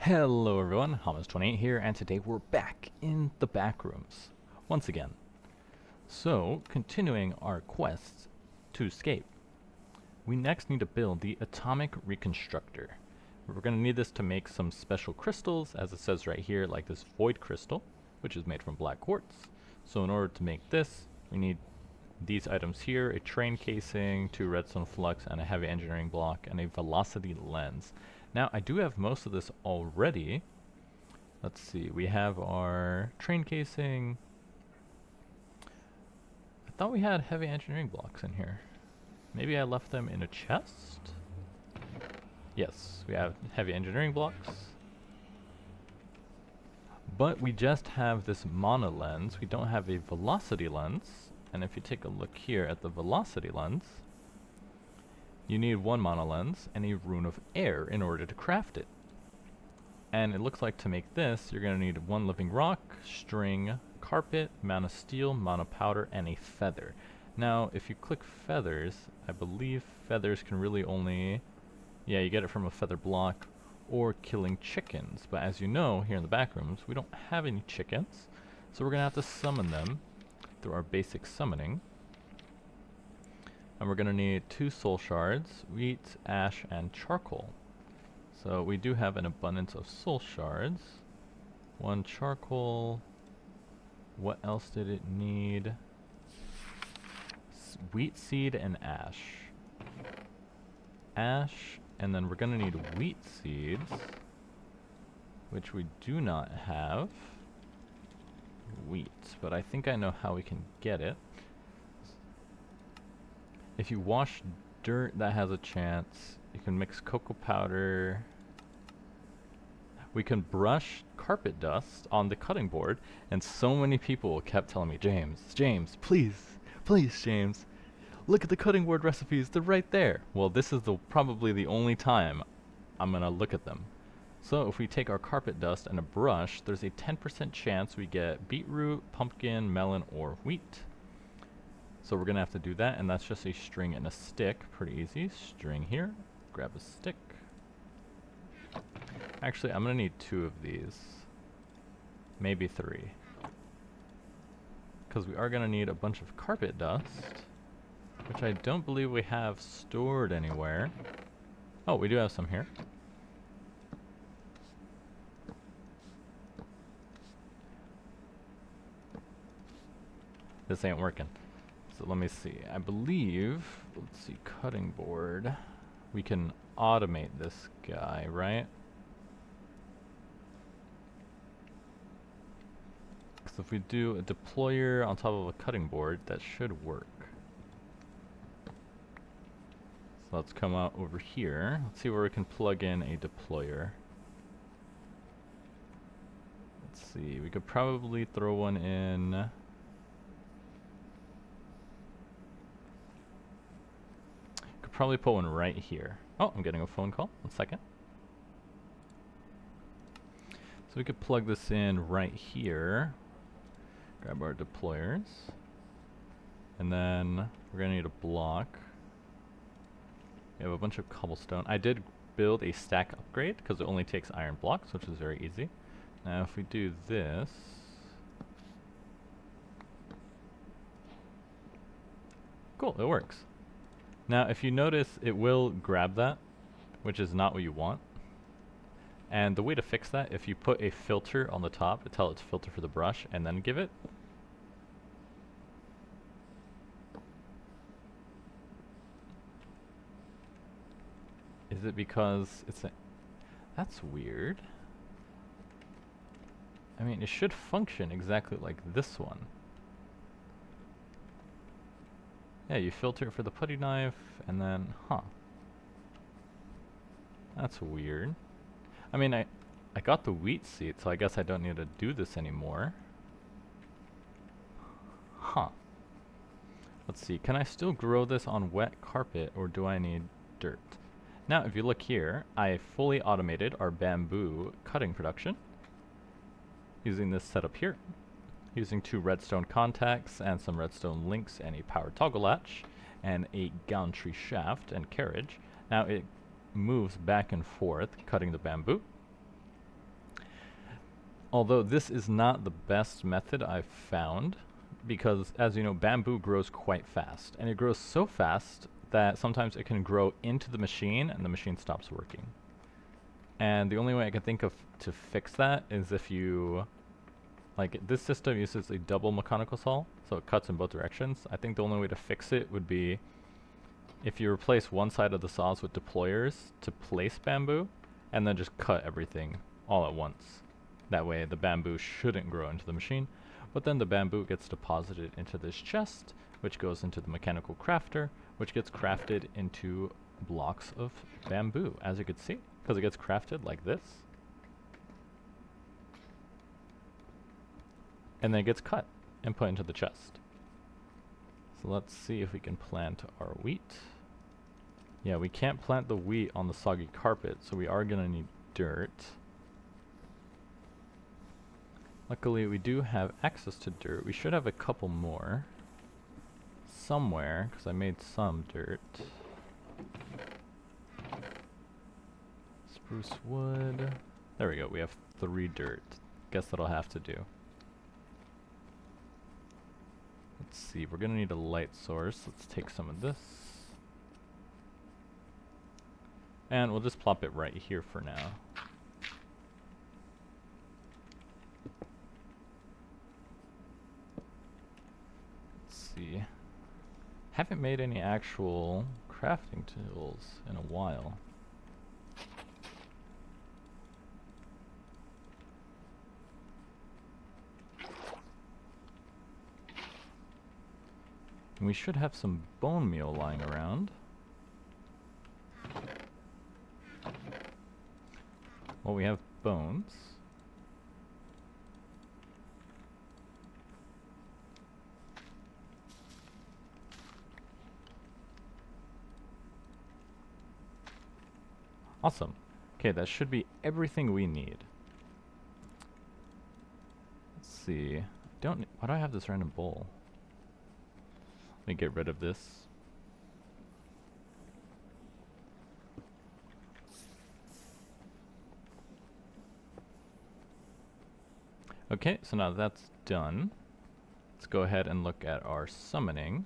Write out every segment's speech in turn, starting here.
Hello everyone, Hamas28 here, and today we're back in the back rooms once again. So, continuing our quest to escape, we next need to build the atomic reconstructor. We're going to need this to make some special crystals, as it says right here, like this void crystal, which is made from black quartz. So in order to make this, we need these items here: a train casing, 2 redstone flux, and a heavy engineering block, and a velocity lens. Now, I do have most of this already. Let's see, we have our train casing. I thought we had heavy engineering blocks in here. Maybe I left them in a chest? Yes, we have heavy engineering blocks. But we just have this mono lens. We don't have a velocity lens. And if you take a look here at the velocity lens, you need 1 mono lens and a rune of air in order to craft it. And it looks like to make this, you're going to need 1 living rock, string, carpet, mono steel, mono powder, and a feather. Now, if you click feathers, I believe feathers can really only, yeah, you get it from a feather block or killing chickens. But as you know, here in the back rooms, we don't have any chickens, so we're going to have to summon them through our basic summoning. And we're going to need 2 soul shards, wheat, ash, and charcoal. So we do have an abundance of soul shards. 1 charcoal. What else did it need? Wheat seed and ash. Ash, and then we're going to need wheat seeds, which we do not have. Wheat, but I think I know how we can get it. If you wash dirt, that has a chance. You can mix cocoa powder. We can brush carpet dust on the cutting board, and so many people kept telling me, James, please, James, look at the cutting board recipes, they're right there. Well, this is probably the only time I'm gonna look at them. So if we take our carpet dust and a brush, there's a 10% chance we get beetroot, pumpkin, melon, or wheat. So we're gonna have to do that, and that's just a string and a stick. Pretty easy. String here, grab a stick. Actually, I'm gonna need 2 of these. Maybe 3. Because we are gonna need a bunch of carpet dust, which I don't believe we have stored anywhere. Oh, we do have some here. This ain't working. So let me see. I believe, let's see, cutting board. We can automate this guy, right? So if we do a deployer on top of a cutting board, that should work. So let's come out over here. Let's see where we can plug in a deployer. Let's see, we could probably throw one in. Probably put one right here. Oh, I'm getting a phone call. 1 second. So we could plug this in right here. Grab our deployers. And then we're going to need a block. We have a bunch of cobblestone. I did build a stack upgrade because it only takes iron blocks, which is very easy. Now if we do this, cool, it works. Now, if you notice, it will grab that, which is not what you want. And the way to fix that, if you put a filter on the top, tell it to filter for the brush, and then give it. Is it because it's a... That's weird. I mean, it should function exactly like this one. Yeah, you filter for the putty knife, and then, That's weird. I mean, I got the wheat seed, so I guess I don't need to do this anymore. Let's see, can I still grow this on wet carpet, or do I need dirt? Now, if you look here, I fully automated our bamboo cutting production using this setup here. Using 2 redstone contacts and some redstone links and a power toggle latch and a gantry shaft and carriage. Now it moves back and forth, cutting the bamboo. Although this is not the best method I've found, because as you know, bamboo grows quite fast, and it grows so fast that sometimes it can grow into the machine and the machine stops working. And the only way I can think of to fix that is if you, like, this system uses a double mechanical saw, so it cuts in both directions. I think the only way to fix it would be if you replace one side of the saws with deployers to place bamboo, and then just cut everything all at once. That way the bamboo shouldn't grow into the machine, but then the bamboo gets deposited into this chest, which goes into the mechanical crafter, which gets crafted into blocks of bamboo, as you can see, because it gets crafted like this. And then it gets cut and put into the chest. So let's see if we can plant our wheat. Yeah, we can't plant the wheat on the soggy carpet, so we are going to need dirt. Luckily, we do have access to dirt. We should have a couple more somewhere, because I made some dirt. Spruce wood. There we go. We have 3 dirt. Guess that'll have to do. Let's see. We're going to need a light source. Let's take some of this. And we'll just plop it right here for now. Let's see. Haven't made any actual crafting tools in a while. And we should have some bone meal lying around. Well, we have bones. Awesome. Okay, that should be everything we need. Let's see. Why do I have this random bowl? Let me get rid of this. Okay, so now that's done. Let's go ahead and look at our summoning.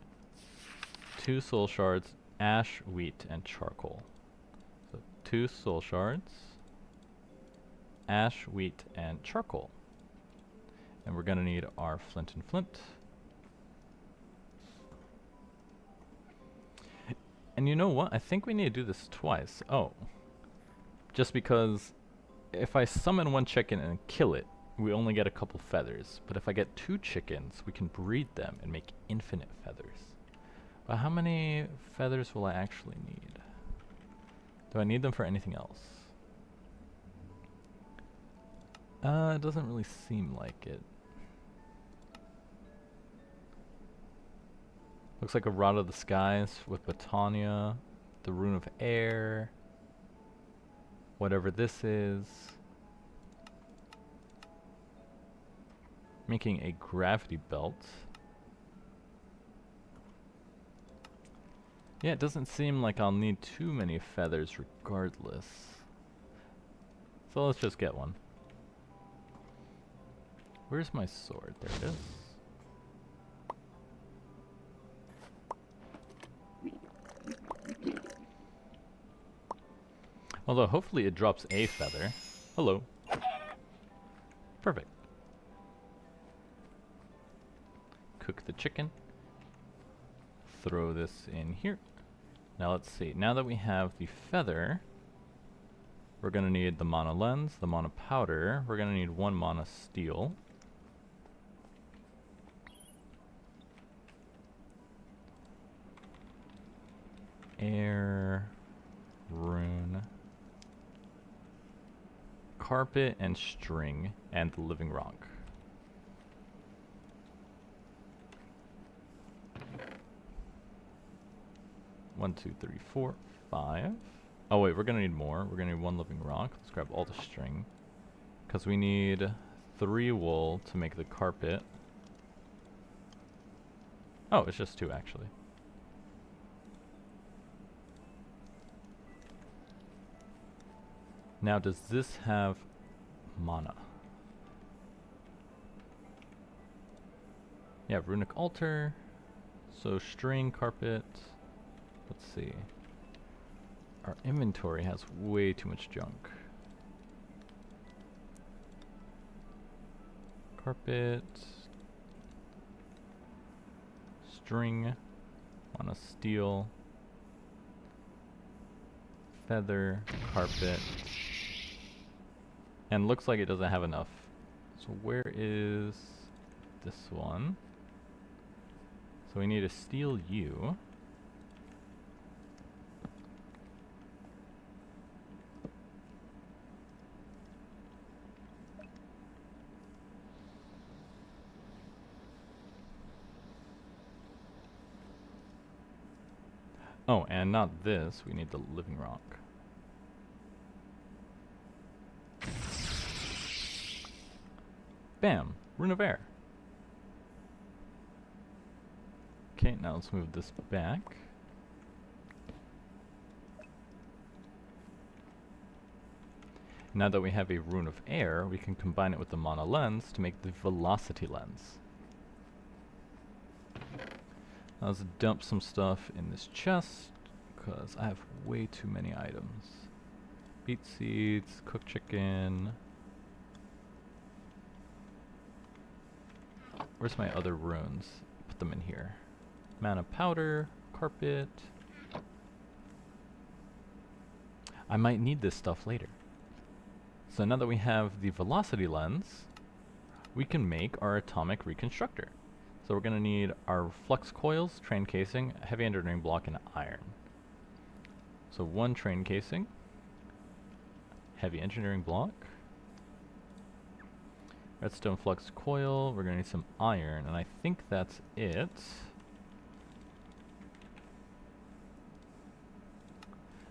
2 soul shards, ash, wheat, and charcoal. So 2 soul shards, ash, wheat, and charcoal. And we're gonna need our flint and flint. And you know what? I think we need to do this twice. Oh. Just because if I summon 1 chicken and kill it, we only get a couple feathers. But if I get 2 chickens, we can breed them and make infinite feathers. But how many feathers will I actually need? Do I need them for anything else? It doesn't really seem like it. Looks like a Rod of the Skies with Botania, the Rune of Air, whatever this is. Making a gravity belt. Yeah, it doesn't seem like I'll need too many feathers regardless. So let's just get one. Where's my sword? There it is. Although hopefully it drops a feather. Hello. Perfect. Cook the chicken. Throw this in here. Now let's see. Now that we have the feather, we're going to need the mana lens, the mana powder. We're going to need 1 mana steel. Air, rune, carpet, and string, and the living rock. One, two, three, 4, 5. Oh wait, we're gonna need more. We're gonna need 1 living rock. Let's grab all the string, because we need 3 wool to make the carpet. Oh, it's just 2 actually. Now, does this have mana? Yeah, runic altar. So string, carpet. Let's see. Our inventory has way too much junk. Carpet. String. On a steel. Feather. Carpet. And looks like it doesn't have enough. So where is this one? So we need a steel U. Oh, and not this, we need the living rock. Bam! Rune of Air. Okay, now let's move this back. Now that we have a Rune of Air, we can combine it with the Mana Lens to make the Velocity Lens. Now let's dump some stuff in this chest, because I have way too many items. Beet seeds, cooked chicken. Where's my other runes? Put them in here. Mana powder, carpet. I might need this stuff later. So now that we have the velocity lens, we can make our atomic reconstructor. So we're going to need our flux coils, train casing, heavy engineering block, and iron. So one train casing, heavy engineering block, redstone flux coil, we're going to need some iron, and I think that's it.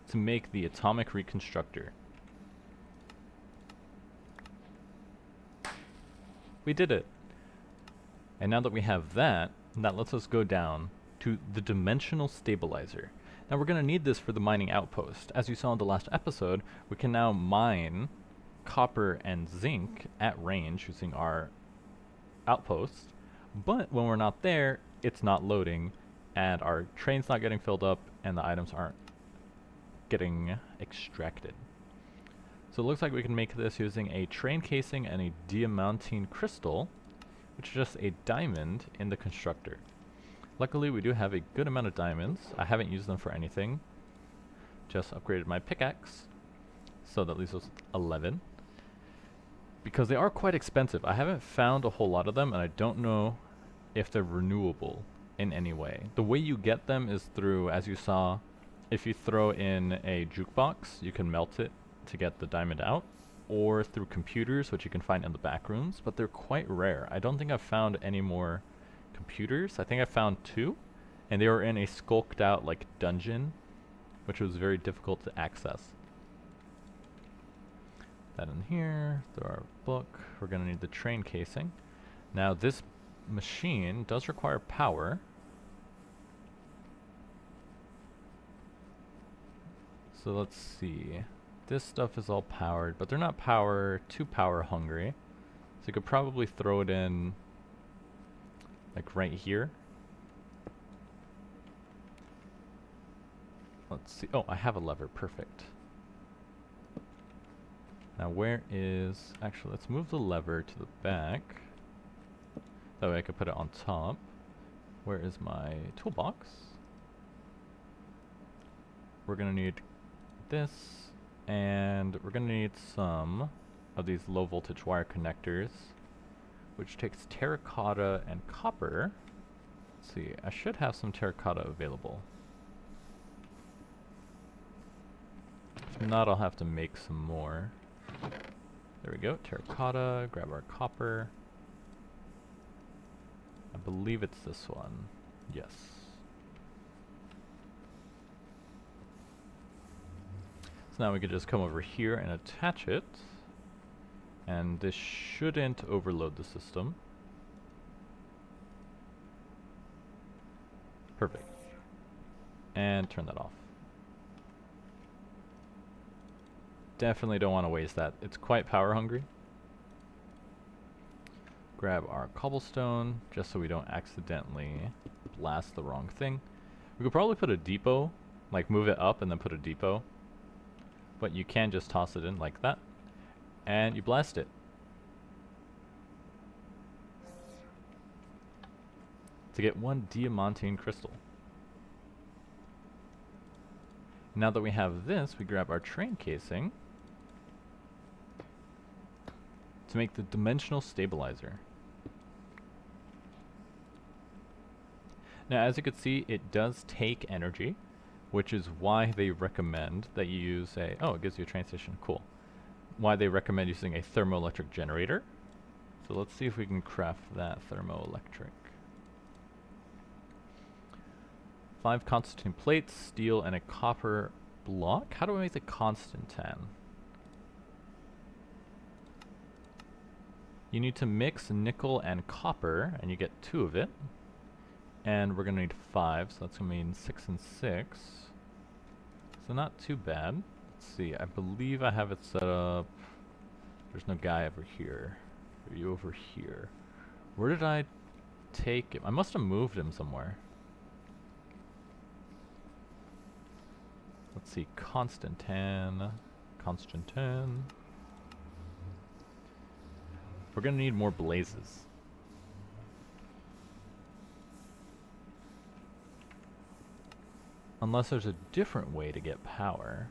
To make the atomic reconstructor. We did it! And now that we have that, that lets us go down to the dimensional stabilizer. Now we're going to need this for the mining outpost. As you saw in the last episode, we can now mine copper and zinc at range using our outpost, but when we're not there, it's not loading, and our train's not getting filled up, and the items aren't getting extracted. So it looks like we can make this using a train casing and a diamantine crystal, which is just a diamond in the constructor. Luckily, we do have a good amount of diamonds. I haven't used them for anything. Just upgraded my pickaxe, so that leaves us 11. Because they are quite expensive. I haven't found a whole lot of them, and I don't know if they're renewable in any way. The way you get them is through, as you saw, if you throw in a jukebox, you can melt it to get the diamond out, or through computers, which you can find in the back rooms, but they're quite rare. I don't think I've found any more computers. I think I found 2, and they were in a skulked out like dungeon, which was very difficult to access. That in here, through our book, we're going to need the train casing. Now this machine does require power. So let's see. This stuff is all powered, but they're not too power hungry. So you could probably throw it in like right here. Let's see. Oh, I have a lever. Perfect. Now where is... Actually, let's move the lever to the back. That way I could put it on top. Where is my toolbox? We're going to need this, and we're going to need some of these low voltage wire connectors, which takes terracotta and copper. Let's see, I should have some terracotta available. If not, I'll have to make some more. There we go, terracotta, grab our copper. I believe it's this one. Yes. So now we can just come over here and attach it. And this shouldn't overload the system. Perfect. And turn that off. Definitely don't want to waste that. It's quite power hungry. grab our cobblestone, just so we don't accidentally blast the wrong thing. We could probably put a depot, like move it up and then put a depot. But you can just toss it in like that. And you blast it. To get 1 diamantine crystal. Now that we have this, we grab our train casing to make the dimensional stabilizer. Now as you can see, it does take energy, which is why they recommend that you use a, oh, it gives you a train station, cool. Why they recommend using a thermoelectric generator. So let's see if we can craft that thermoelectric. 5 Constantine plates, steel, and a copper block. How do I make the Constantine? You need to mix nickel and copper, and you get 2 of it. And we're going to need 5, so that's going to mean 6 and 6. So not too bad. Let's see, I believe I have it set up. There's no guy over here. Are you over here? Where did I take him? I must have moved him somewhere. Let's see, Constantine. We're gonna need more blazes. Unless there's a different way to get power.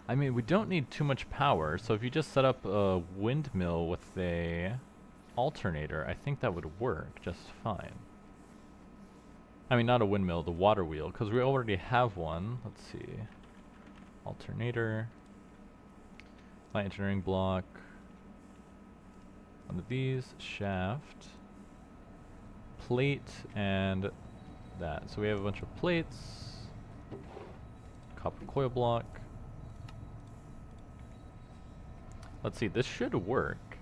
I mean, we don't need too much power, so if you just set up a windmill with a alternator, I think that would work just fine. I mean, not a windmill, the water wheel, because we already have one. Let's see. Alternator. Light engineering block. One of these. Shaft. Plate, and that. So we have a bunch of plates. Copper coil block. Let's see, this should work.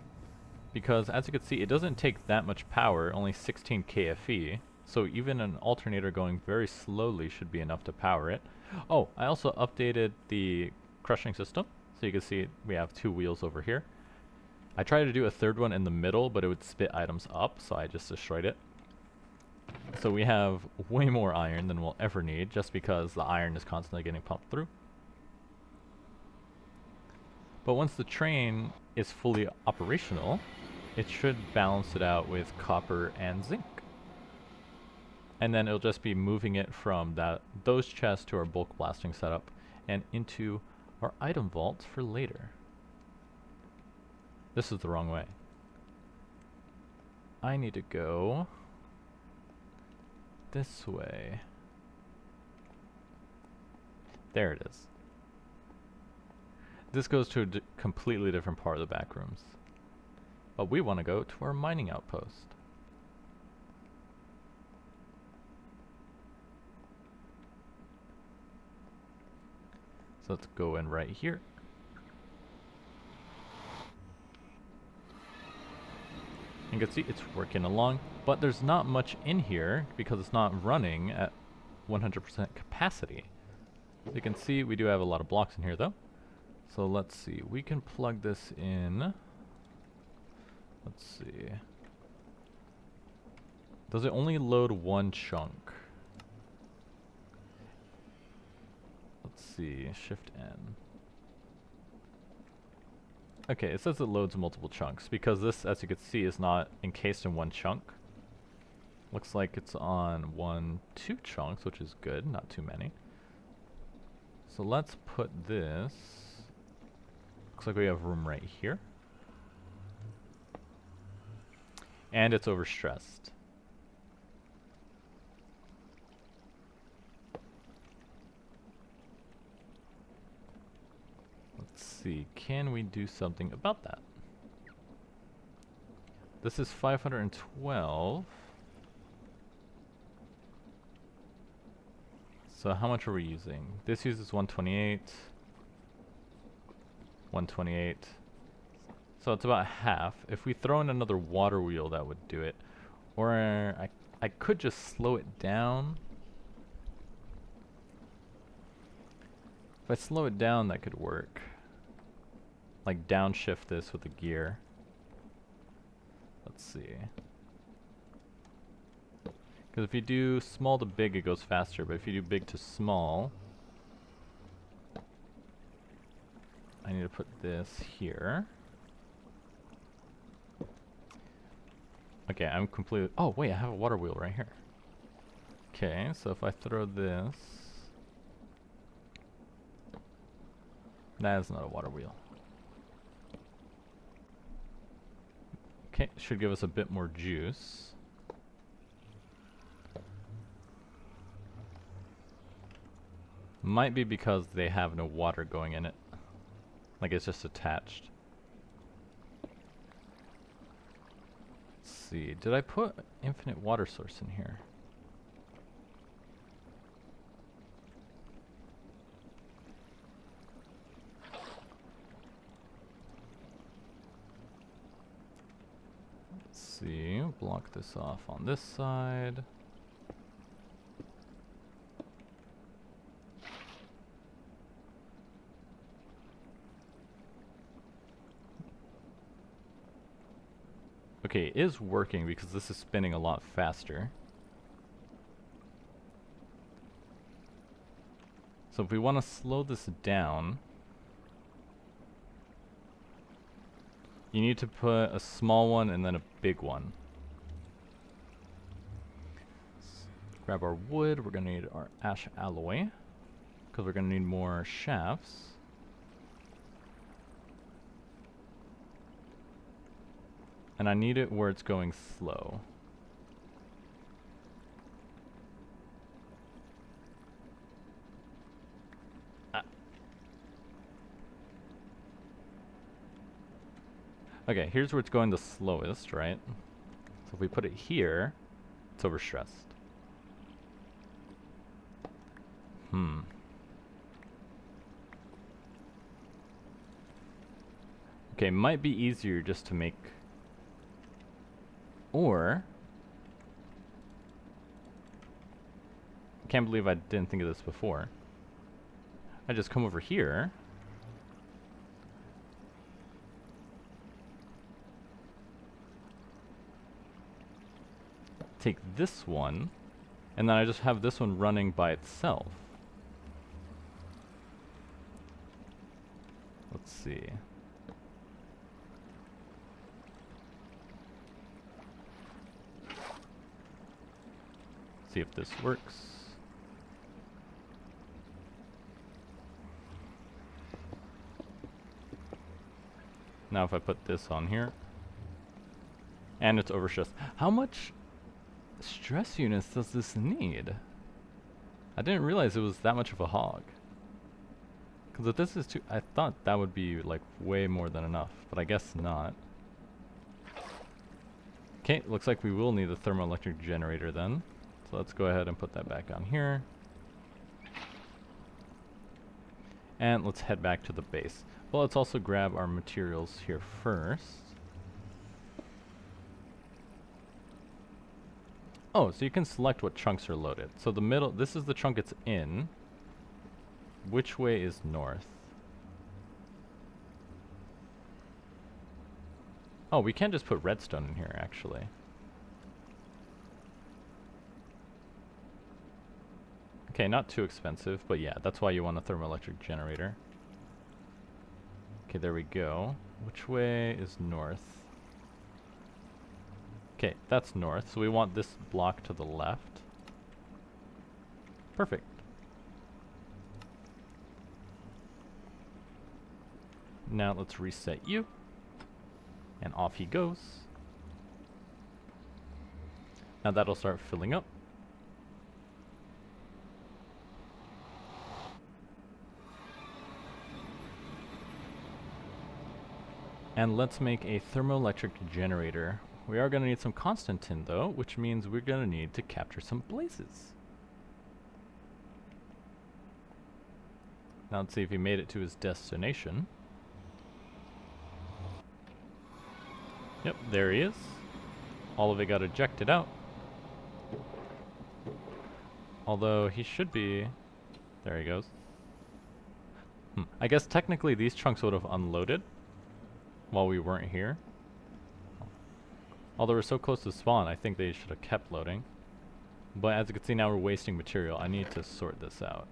Because as you can see, it doesn't take that much power, only 16 kFE. So even an alternator going very slowly should be enough to power it. Oh, I also updated the crushing system. So you can see we have 2 wheels over here. I tried to do a 3rd one in the middle, but it would spit items up, so I just destroyed it. So we have way more iron than we'll ever need, just because the iron is constantly getting pumped through. But once the train is fully operational, it should balance it out with copper and zinc. And then it'll just be moving it from those chests to our bulk blasting setup and into our item vault for later. This is the wrong way. I need to go this way. There it is. This goes to a completely different part of the back rooms. But we want to go to our mining outpost. So let's go in right here. You can see it's working along, but there's not much in here because it's not running at 100% capacity. You can see we do have a lot of blocks in here though. So let's see, we can plug this in. Let's see. Does it only load 1 chunk? Let's see, Shift N. Okay, it says it loads multiple chunks because this, as you can see, is not encased in 1 chunk. Looks like it's on 2 chunks, which is good, not too many. So let's put this. Looks like we have room right here. And it's overstressed. Let's see, can we do something about that? This is 512. So how much are we using? This uses 128. 128. So it's about half. If we throw in another water wheel, that would do it. Or I could just slow it down. If I slow it down, that could work. Like downshift this with a gear. Let's see. Because if you do small to big, it goes faster, but if you do big to small, I need to put this here. Okay, I'm completely... Oh, wait, I have a water wheel right here. Okay, so if I throw this... That is not a water wheel. Okay, should give us a bit more juice. Might be because they have no water going in it. Like it's just attached. Let's see, did I put infinite water source in here? Let's see, block this off on this side. Okay, it is working because this is spinning a lot faster. So if we want to slow this down, you need to put a small one and then a big one. Let's grab our wood, we're going to need our ash alloy, because we're going to need more shafts. And I need it where it's going slow. Okay, here's where it's going the slowest, right? So if we put it here, it's overstressed. Okay, might be easier just to make... Or... I can't believe I didn't think of this before. I just come over here. Take this one, and then I just have this one running by itself. Let's see. See if this works. Now if I put this on here, and it's overstressed. How much stress units does this need? I didn't realize it was that much of a hog. Because if this is too... I thought that would be like way more than enough, but I guess not. Okay, looks like we will need a thermoelectric generator then. So let's go ahead and put that back on here. And let's head back to the base. Well, let's also grab our materials here first. Oh, so you can select what chunks are loaded. So the middle, this is the chunk it's in. Which way is north? Oh, we can just put redstone in here, actually. Okay, not too expensive, but yeah, that's why you want a thermoelectric generator. Okay, there we go. Which way is north? Okay, that's north, so we want this block to the left. Perfect. Now let's reset you. And off he goes. Now that'll start filling up. And let's make a thermoelectric generator. We are going to need some constant tin though, which means we're going to need to capture some blazes. Now let's see if he made it to his destination. Yep, there he is. All of it got ejected out. Although he should be... There he goes. I guess technically these chunks would have unloaded while we weren't here. Although we're so close to spawn, I think they should have kept loading. But as you can see now we're wasting material. I need to sort this out.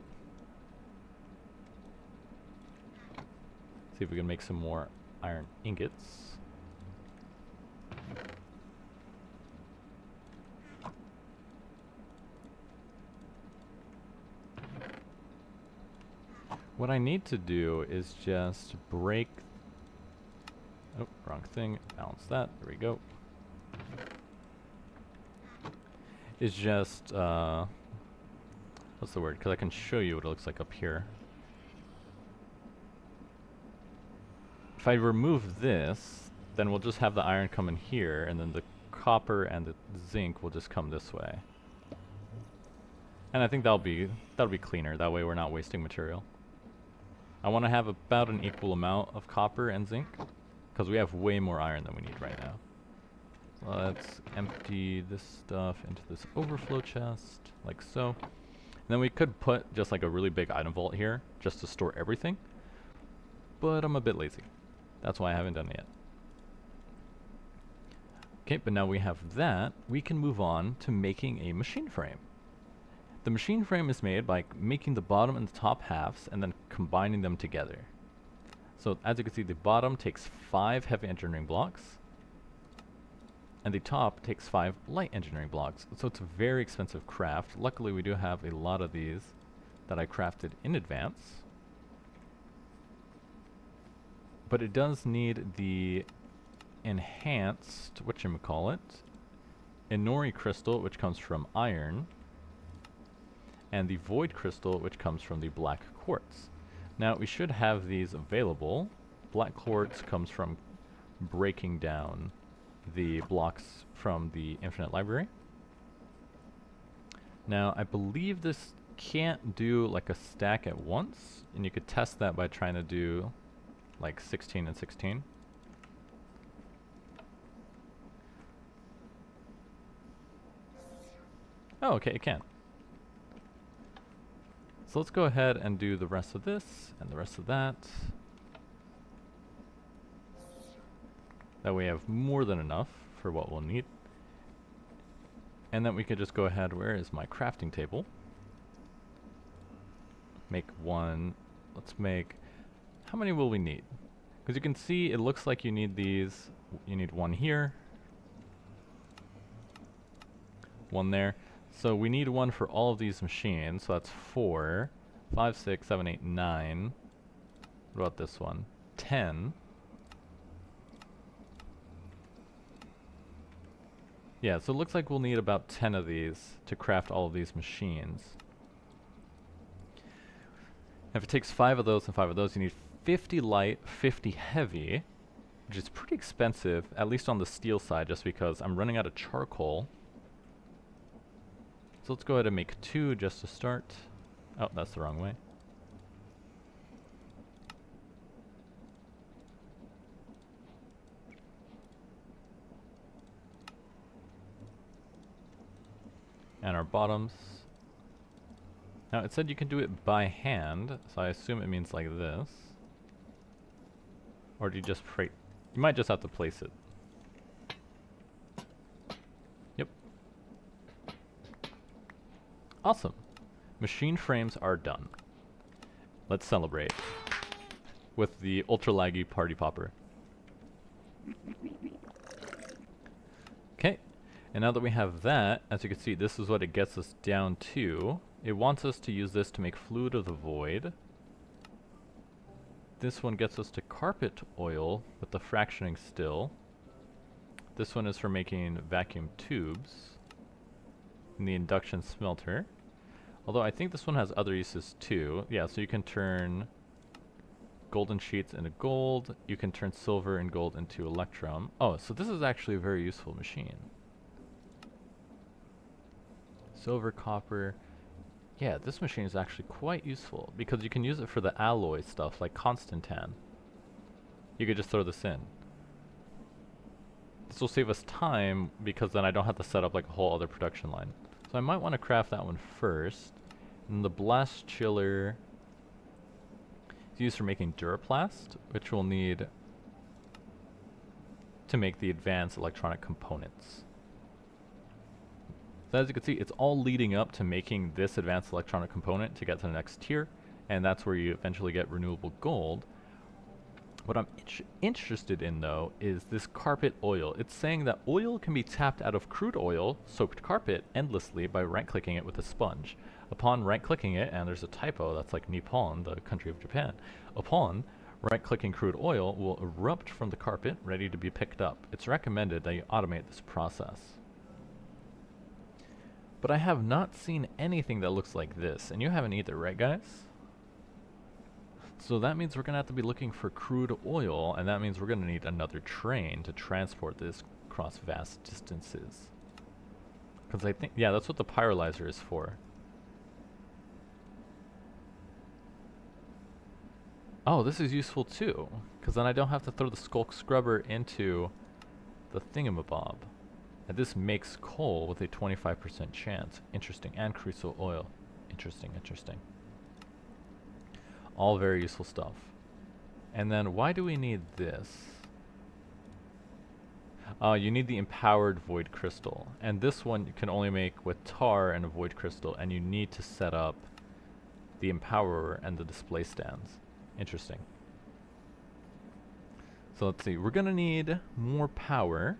See if we can make some more iron ingots. What I need to do is just break... Oh, wrong thing. Balance that. There we go. Is just, what's the word? Because I can show you what it looks like up here. If I remove this, then we'll just have the iron come in here, and then the copper and the zinc will just come this way. And I think that'll be cleaner. That way we're not wasting material. I want to have about an equal amount of copper and zinc, because we have way more iron than we need right now. So let's empty this stuff into this overflow chest, like so. And then we could put just like a really big item vault here, just to store everything. But I'm a bit lazy. That's why I haven't done it yet. Okay, but now we have that, we can move on to making a machine frame. The machine frame is made by making the bottom and the top halves and then combining them together. So as you can see, the bottom takes 5 heavy engineering blocks, and the top takes 5 light engineering blocks. So it's a very expensive craft. Luckily we do have a lot of these that I crafted in advance. But it does need the enhanced, whatchamacallit, Inori crystal, which comes from iron, and the void crystal, which comes from the black quartz. Now we should have these available. Black quartz comes from breaking down the blocks from the infinite library. Now I believe this can't do like a stack at once, and you could test that by trying to do like 16 and 16. Oh, okay, it can. So let's go ahead and do the rest of this and the rest of that. That way we have more than enough for what we'll need. And then we could just go ahead, where is my crafting table? Make one, let's make, how many will we need? Because you can see it looks like you need these, you need one here, one there. So we need one for all of these machines, so that's 4, 5, 6, 7, 8, 9. What about this one? 10. Yeah, so it looks like we'll need about 10 of these to craft all of these machines. If it takes 5 of those and 5 of those, you need 50 light, 50 heavy, which is pretty expensive, at least on the steel side, just because I'm running out of charcoal. So let's go ahead and make 2 just to start. Oh, that's the wrong way. And our bottoms. Now it said you can do it by hand, so I assume it means like this. Or do you just you might just have to place it. Yep. Awesome. Machine frames are done. Let's celebrate with the ultra laggy party popper. Okay. And now that we have that, as you can see, this is what it gets us down to. It wants us to use this to make Fluid of the Void. This one gets us to carpet oil with the fractioning still. This one is for making vacuum tubes in the induction smelter. Although I think this one has other uses too. Yeah, so you can turn golden sheets into gold. You can turn silver and gold into electrum. Oh, so this is actually a very useful machine. Silver, copper. Yeah, this machine is actually quite useful because you can use it for the alloy stuff like Constantan. You could just throw this in. This will save us time because then I don't have to set up like a whole other production line. So I might want to craft that one first. And the blast chiller is used for making Duraplast, which we'll need to make the advanced electronic components. So as you can see, it's all leading up to making this advanced electronic component to get to the next tier, and that's where you eventually get renewable gold. What I'm interested in, though, is this carpet oil. It's saying that oil can be tapped out of crude oil, soaked carpet, endlessly by right-clicking it with a sponge. Upon right-clicking it, and there's a typo, that's like Nippon, the country of Japan. Upon right-clicking crude oil will erupt from the carpet, ready to be picked up. It's recommended that you automate this process. But I have not seen anything that looks like this, and you haven't either, right guys? So that means we're going to have to be looking for crude oil, and that means we're going to need another train to transport this across vast distances. Because I think, yeah, that's what the pyrolyzer is for. Oh, this is useful too, because then I don't have to throw the skulk scrubber into the thingamabob. And this makes coal with a 25% chance. Interesting. And crucial oil. Interesting, interesting. All very useful stuff. And then why do we need this? You need the empowered void crystal. And this one you can only make with tar and a void crystal, and you need to set up the empowerer and the display stands. Interesting. So let's see, we're gonna need more power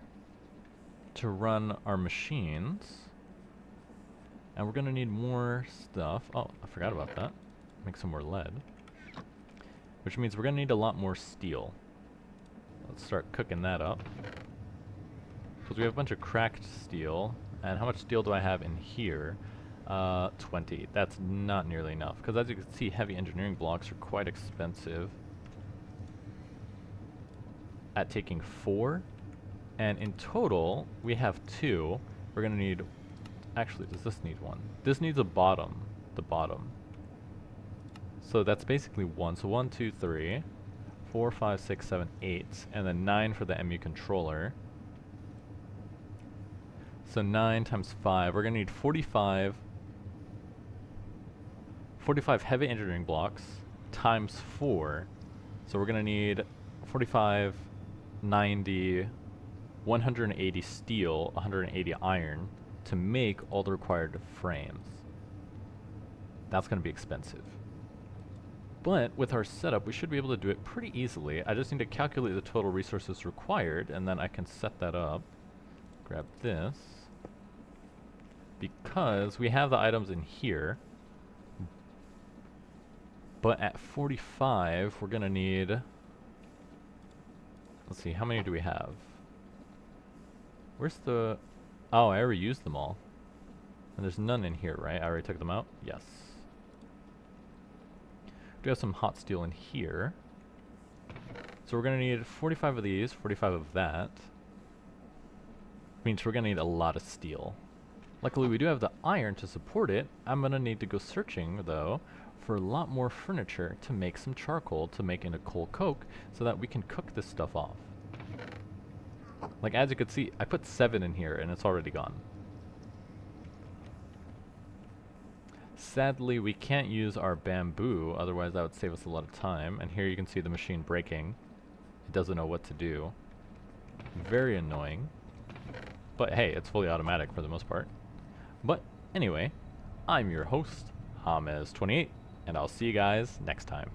to run our machines. And we're gonna need more stuff. Oh, I forgot about that. Make some more lead. Which means we're going to need a lot more steel. Let's start cooking that up. Because we have a bunch of cracked steel. And how much steel do I have in here? 20. That's not nearly enough. Because as you can see, heavy engineering blocks are quite expensive at taking 4. And in total, we have 2. We're going to need... Actually, does this need 1? This needs a bottom. The bottom. So that's basically 1. So 1, 2, 3, 4, 5, 6, 7, 8, and then 9 for the MU controller. So 9 times 5, we're going to need 45 heavy engineering blocks times 4. So we're going to need 45, 90, 180 steel, 180 iron to make all the required frames. That's going to be expensive. But with our setup, we should be able to do it pretty easily. I just need to calculate the total resources required, and then I can set that up. Grab this. Because we have the items in here. But at 45, we're going to need... Let's see, how many do we have? Where's the... Oh, I already used them all. And there's none in here, right? I already took them out? Yes. We do have some hot steel in here. So we're going to need 45 of these, 45 of that. Means we're going to need a lot of steel. Luckily we do have the iron to support it. I'm going to need to go searching, though, for a lot more furniture to make some charcoal to make into coal coke so that we can cook this stuff off. Like, as you can see, I put 7 in here and it's already gone. Sadly, we can't use our bamboo, otherwise that would save us a lot of time. And here you can see the machine breaking. It doesn't know what to do. Very annoying. But hey, it's fully automatic for the most part. But anyway, I'm your host, James28, and I'll see you guys next time.